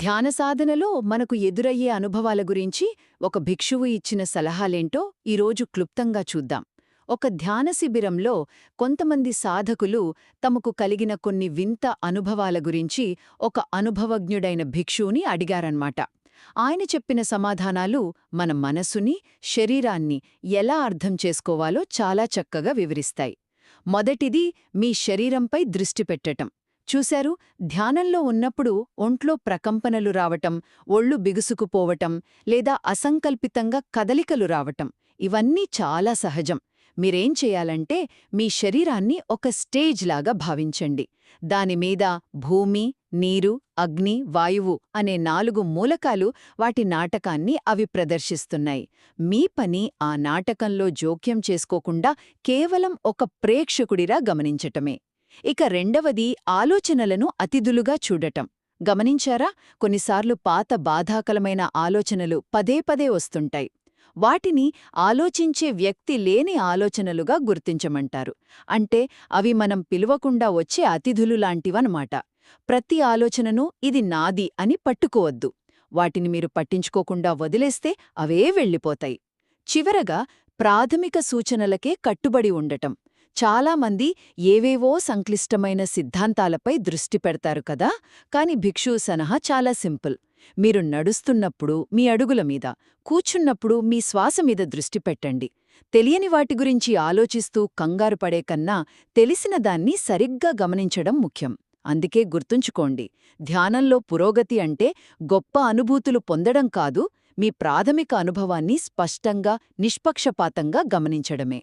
ధ్యాన సాధనలో మనకు ఎదురయ్యే అనుభవాల గురించి ఒక భిక్షువు ఇచ్చిన సలహాలేంటో ఈరోజు క్లుప్తంగా చూద్దాం. ఒక ధ్యాన శిబిరంలో కొంతమంది సాధకులు తమకు కలిగిన కొన్ని వింత అనుభవాల గురించి ఒక అనుభవజ్ఞుడైన భిక్షువుని అడిగారన్మాట. ఆయన చెప్పిన సమాధానాలు మన మనసుని, శరీరాన్ని ఎలా అర్థం చేసుకోవాలో చాలా చక్కగా వివరిస్తాయి. మొదటిది, మీ శరీరంపై దృష్టి పెట్టటం. చూశారు, ధ్యానంలో ఉన్నప్పుడు ఒంట్లో ప్రకంపనలు రావటం, ఒళ్ళు బిగుసుకుపోవటం లేదా అసంకల్పితంగా కదలికలు రావటం ఇవన్నీ చాలా సహజం. మీరేం చేయాలంటే మీ శరీరాన్ని ఒక స్టేజ్ లాగా భావించండి. దానిమీద భూమి, నీరు, అగ్ని, వాయువు అనే 4 మూలకాలు వాటి నాటకాన్ని అవి ప్రదర్శిస్తున్నాయి. మీ పని ఆ నాటకంలో జోక్యం చేసుకోకుండా కేవలం ఒక ప్రేక్షకుడిలా గమనించటమే. ఇక రెండవది, ఆలోచనలను అతిథులుగా చూడటం. గమనించారా, కొన్నిసార్లు పాత బాధాకలమైన ఆలోచనలు పదే పదే వస్తుంటాయి. వాటిని ఆలోచించే వ్యక్తి లేని ఆలోచనలుగా గుర్తించమంటారు. అంటే అవి మనం పిలవకుండా వచ్చే అతిథులు లాంటివన్నమాట. ప్రతి ఆలోచనను ఇది నాది అని పట్టుకోవద్దు. వాటిని మీరు పట్టించుకోకుండా వదిలేస్తే అవే వెళ్ళిపోతాయి. చివరగా, ప్రాథమిక సూచనలకే కట్టుబడి ఉండటం. చాలామంది ఏవేవో సంక్లిష్టమైన సిద్ధాంతాలపై దృష్టి పెడతారు కదా, కాని భిక్షువు సలహా చాలా సింపుల్. మీరు నడుస్తున్నప్పుడు మీ అడుగుల మీద, కూర్చున్నప్పుడు మీ శ్వాస మీద దృష్టి పెట్టండి. తెలియని వాటి గురించి ఆలోచిస్తూ కంగారు పడే కన్నా తెలిసిన దాన్ని సరిగ్గా గమనించడం ముఖ్యం. అందుకే గుర్తుంచుకోండి, ధ్యానంలో పురోగతి అంటే గొప్ప అనుభూతులు పొందడం కాదు, మీ ప్రాథమిక అనుభవాన్ని స్పష్టంగా, నిష్పక్షపాతంగా గమనించడమే.